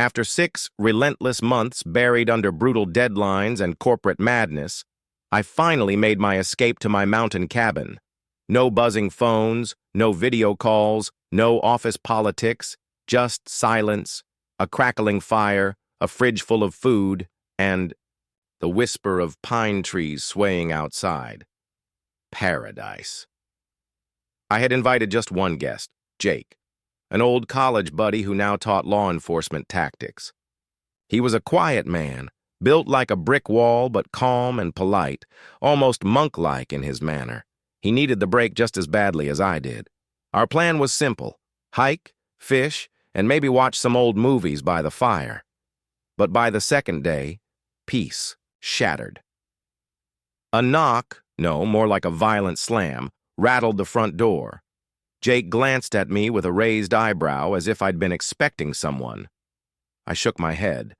After 6 relentless months buried under brutal deadlines and corporate madness, I finally made my escape to my mountain cabin. No buzzing phones, no video calls, no office politics, just silence, a crackling fire, a fridge full of food, and the whisper of pine trees swaying outside. Paradise. I had invited just one guest, Jake, an old college buddy who now taught law enforcement tactics. He was a quiet man, built like a brick wall but calm and polite, almost monk-like in his manner. He needed the break just as badly as I did. Our plan was simple: hike, fish, and maybe watch some old movies by the fire. But by the second day, peace shattered. A knock, no, more like a violent slam, rattled the front door. Jake glanced at me with a raised eyebrow as if I'd been expecting someone. I shook my head.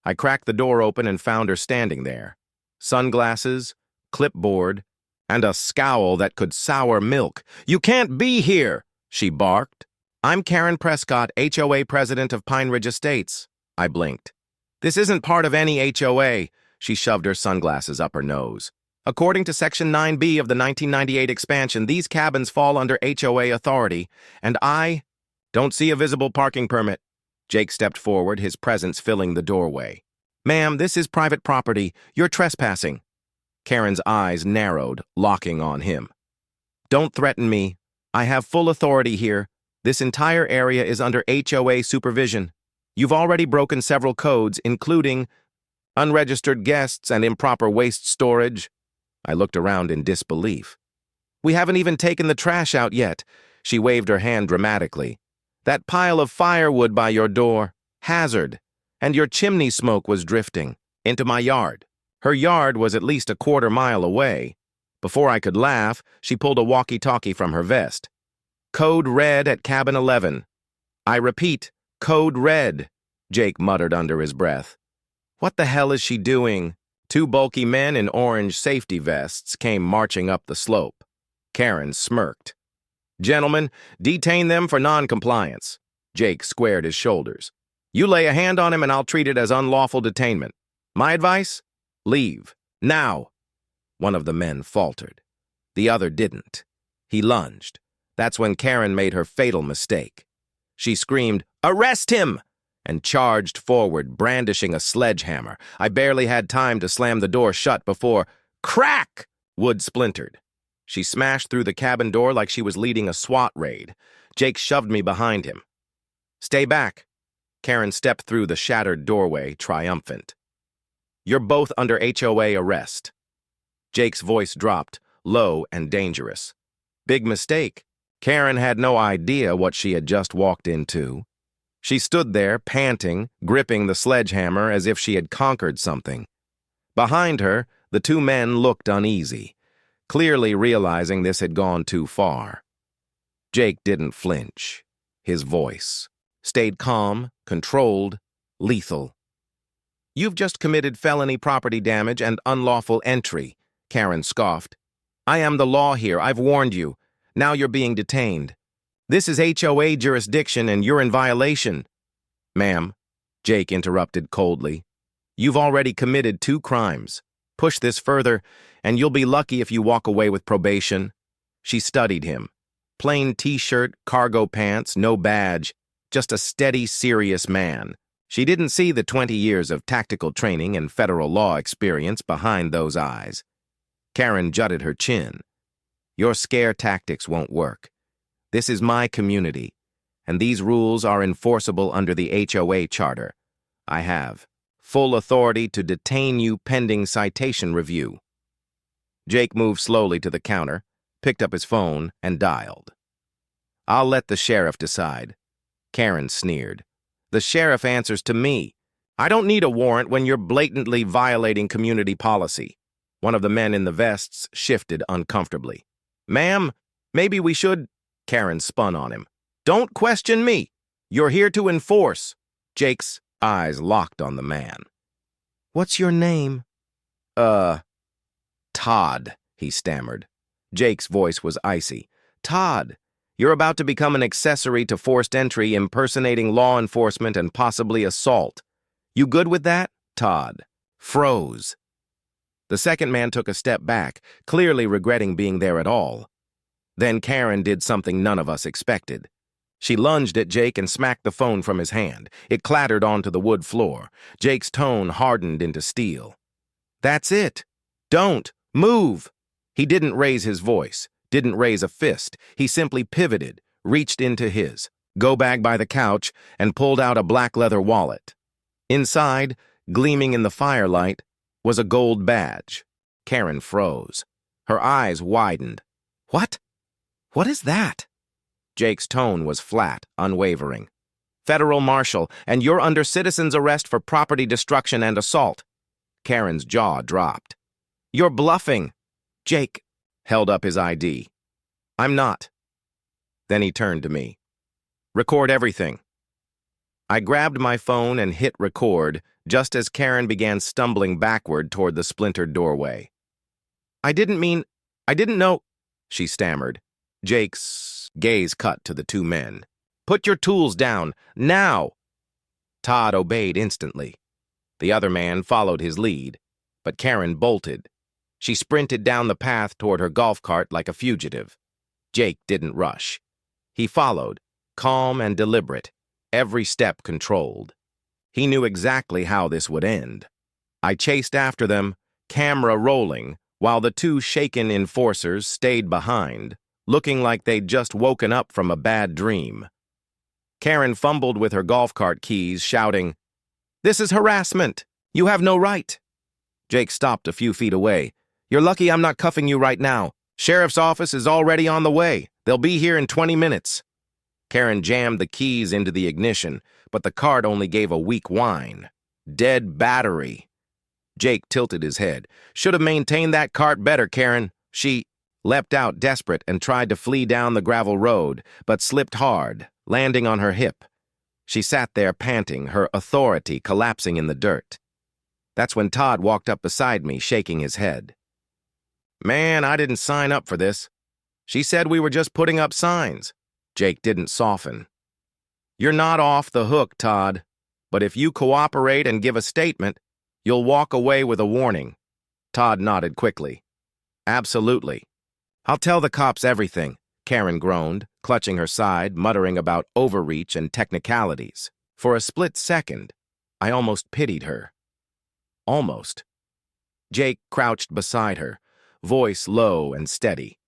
I cracked the door open and found her standing there. Sunglasses, clipboard, and a scowl that could sour milk. "You can't be here!" she barked. "I'm Karen Prescott, HOA president of Pine Ridge Estates." I blinked. "This isn't part of any HOA." She shoved her sunglasses up her nose. "According to Section 9B of the 1998 expansion, these cabins fall under HOA authority, and I don't see a visible parking permit." Jake stepped forward, his presence filling the doorway. "Ma'am, this is private property. You're trespassing." Karen's eyes narrowed, locking on him. "Don't threaten me. I have full authority here. This entire area is under HOA supervision. You've already broken several codes, including unregistered guests and improper waste storage." I looked around in disbelief. "We haven't even taken the trash out yet." She waved her hand dramatically. "That pile of firewood by your door, hazard, and your chimney smoke was drifting into my yard." Her yard was at least a quarter-mile away. Before I could laugh, she pulled a walkie-talkie from her vest. "Code red at cabin 11. I repeat, code red," Jake muttered under his breath. "What the hell is she doing?" Two bulky men in orange safety vests came marching up the slope. Karen smirked. "Gentlemen, detain them for non-compliance." Jake squared his shoulders. "You lay a hand on him and I'll treat it as unlawful detainment. My advice? Leave. Now." One of the men faltered. The other didn't. He lunged. That's when Karen made her fatal mistake. She screamed, "Arrest him!" and charged forward, brandishing a sledgehammer. I barely had time to slam the door shut before, crack! Wood splintered. She smashed through the cabin door like she was leading a SWAT raid. Jake shoved me behind him. "Stay back." Karen stepped through the shattered doorway, triumphant. "You're both under HOA arrest." Jake's voice dropped, low and dangerous. Big mistake. Karen had no idea what she had just walked into. She stood there, panting, gripping the sledgehammer as if she had conquered something. Behind her, the two men looked uneasy, clearly realizing this had gone too far. Jake didn't flinch. His voice stayed calm, controlled, lethal. "You've just committed felony property damage and unlawful entry," Karen scoffed. "I am the law here. I've warned you. Now you're being detained. This is HOA jurisdiction and you're in violation." "Ma'am," Jake interrupted coldly, "you've already committed 2 crimes. Push this further, and you'll be lucky if you walk away with probation." She studied him. Plain t-shirt, cargo pants, no badge, just a steady, serious man. She didn't see the 20 years of tactical training and federal law experience behind those eyes. Karen jutted her chin. "Your scare tactics won't work. This is my community, and these rules are enforceable under the HOA charter. I have full authority to detain you pending citation review." Jake moved slowly to the counter, picked up his phone, and dialed. "I'll let the sheriff decide." Karen sneered. "The sheriff answers to me. I don't need a warrant when you're blatantly violating community policy." One of the men in the vests shifted uncomfortably. "Ma'am, maybe we should—" Karen spun on him. "Don't question me. You're here to enforce." Jake's eyes locked on the man. "What's your name?" Todd," he stammered. Jake's voice was icy. "Todd, You're about to become an accessory to forced entry, impersonating law enforcement and possibly assault. You good with that? Todd froze. The second man took a step back, clearly regretting being there at all. Then Karen did something none of us expected. She lunged at Jake and smacked the phone from his hand. It clattered onto the wood floor. Jake's tone hardened into steel. That's it. Don't move. He didn't raise his voice, didn't raise a fist. He simply pivoted, reached into his go bag by the couch, and pulled out a black leather wallet. Inside, gleaming in the firelight, was a gold badge. Karen froze. Her eyes widened. What? What is that? Jake's tone was flat, unwavering. Federal marshal, and you're under citizen's arrest for property destruction and assault. Karen's jaw dropped. You're bluffing. Jake held up his ID. I'm not. Then he turned to me. Record everything. I grabbed my phone and hit record just as Karen began stumbling backward toward the splintered doorway. I didn't know, she stammered. Jake's gaze cut to the two men. Put your tools down, now! Todd obeyed instantly. The other man followed his lead, but Karen bolted. She sprinted down the path toward her golf cart like a fugitive. Jake didn't rush. He followed, calm and deliberate, every step controlled. He knew exactly how this would end. I chased after them, camera rolling, while the two shaken enforcers stayed behind, looking like they'd just woken up from a bad dream. Karen fumbled with her golf cart keys, shouting, "This is harassment! You have no right!" Jake stopped a few feet away. You're lucky I'm not cuffing you right now. Sheriff's office is already on the way. They'll be here in 20 minutes. Karen jammed the keys into the ignition, but the cart only gave a weak whine. Dead battery. Jake tilted his head. Should have maintained that cart better, Karen. She leapt out desperate and tried to flee down the gravel road, but slipped hard, landing on her hip. She sat there panting, her authority collapsing in the dirt. That's when Todd walked up beside me, shaking his head. Man, I didn't sign up for this. She said we were just putting up signs. Jake didn't soften. You're not off the hook, Todd, but if you cooperate and give a statement, you'll walk away with a warning. Todd nodded quickly. Absolutely. I'll tell the cops everything, Karen groaned, clutching her side, muttering about overreach and technicalities. For a split second, I almost pitied her. Almost. Jake crouched beside her, voice low and steady.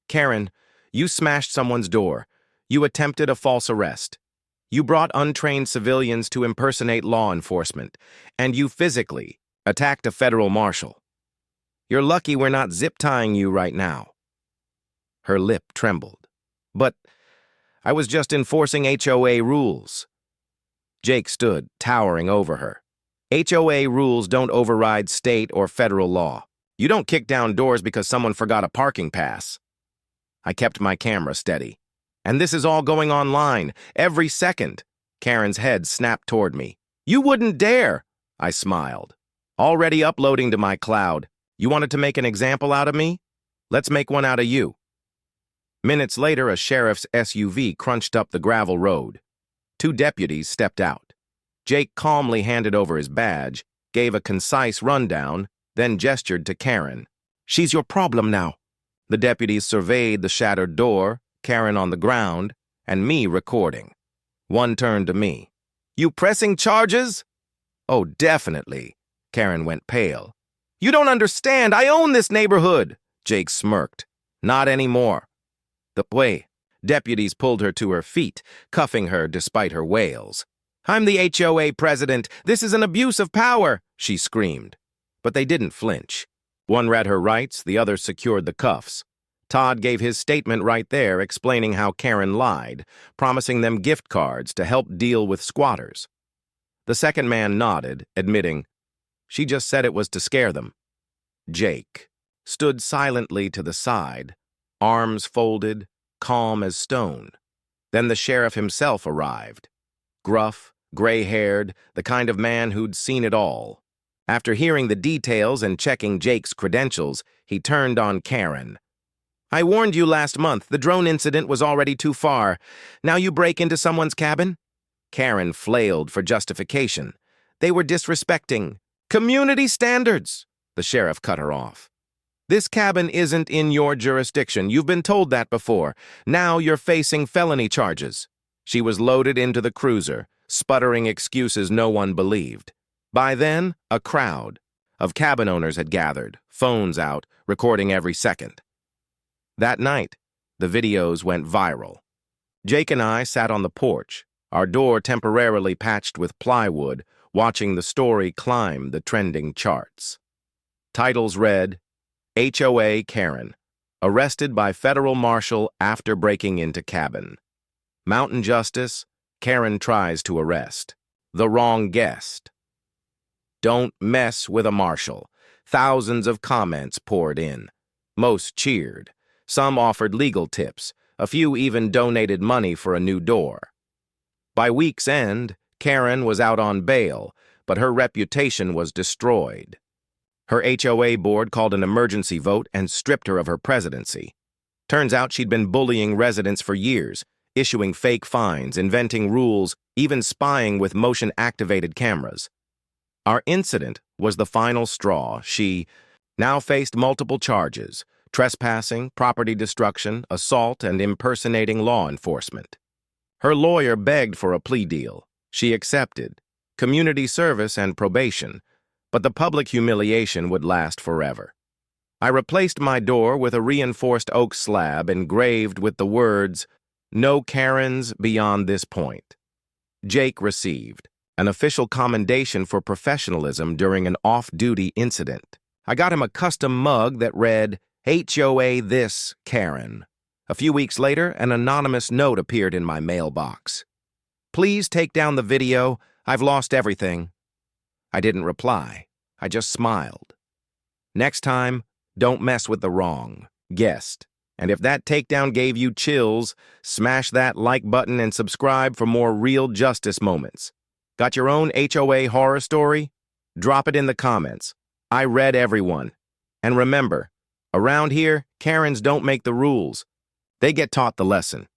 Karen, you smashed someone's door. You attempted a false arrest. You brought untrained civilians to impersonate law enforcement, and you physically attacked a federal marshal. You're lucky we're not zip-tying you right now. Her lip trembled. But I was just enforcing HOA rules. Jake stood, towering over her. HOA rules don't override state or federal law. You don't kick down doors because someone forgot a parking pass. I kept my camera steady. And this is all going online, every second. Karen's head snapped toward me. You wouldn't dare! I smiled. Already uploading to my cloud. You wanted to make an example out of me? Let's make one out of you. Minutes later, a sheriff's SUV crunched up the gravel road. Two deputies stepped out. Jake calmly handed over his badge, gave a concise rundown, then gestured to Karen. She's your problem now. The deputies surveyed the shattered door, Karen on the ground, and me recording. One turned to me. You pressing charges? Oh, definitely. Karen went pale. You don't understand. I own this neighborhood. Jake smirked. Not anymore. The way. Deputies pulled her to her feet, cuffing her despite her wails. I'm the HOA president. This is an abuse of power, she screamed. But they didn't flinch. One read her rights, the other secured the cuffs. Todd gave his statement right there, explaining how Karen lied, promising them gift cards to help deal with squatters. The second man nodded, admitting, she just said it was to scare them. Jake stood silently to the side, arms folded, calm as stone. Then the sheriff himself arrived. Gruff, gray-haired, the kind of man who'd seen it all. After hearing the details and checking Jake's credentials, he turned on Karen. I warned you last month. The drone incident was already too far. Now you break into someone's cabin? Karen flailed for justification. They were disrespecting community standards. The sheriff cut her off. This cabin isn't in your jurisdiction. You've been told that before. Now you're facing felony charges. She was loaded into the cruiser, sputtering excuses no one believed. By then, a crowd of cabin owners had gathered, phones out, recording every second. That night, the videos went viral. Jake and I sat on the porch, our door temporarily patched with plywood, watching the story climb the trending charts. Titles read, HOA Karen, arrested by federal marshal after breaking into cabin. Mountain Justice, Karen tries to arrest. The wrong guest. Don't mess with a marshal. Thousands of comments poured in. Most cheered. Some offered legal tips. A few even donated money for a new door. By week's end, Karen was out on bail, but her reputation was destroyed. Her HOA board called an emergency vote and stripped her of her presidency. Turns out she'd been bullying residents for years, issuing fake fines, inventing rules, even spying with motion-activated cameras. Our incident was the final straw. She now faced multiple charges: trespassing, property destruction, assault, and impersonating law enforcement. Her lawyer begged for a plea deal. She accepted community service and probation, but the public humiliation would last forever. I replaced my door with a reinforced oak slab engraved with the words, "No Karens beyond this point." Jake received an official commendation for professionalism during an off-duty incident. I got him a custom mug that read, HOA this, Karen. A few weeks later, an anonymous note appeared in my mailbox. Please take down the video. I've lost everything. I didn't reply. I just smiled. Next time, don't mess with the wrong guest. And if that takedown gave you chills, smash that like button and subscribe for more real justice moments. Got your own HOA horror story? Drop it in the comments. I read everyone. And remember, around here, Karens don't make the rules. They get taught the lesson.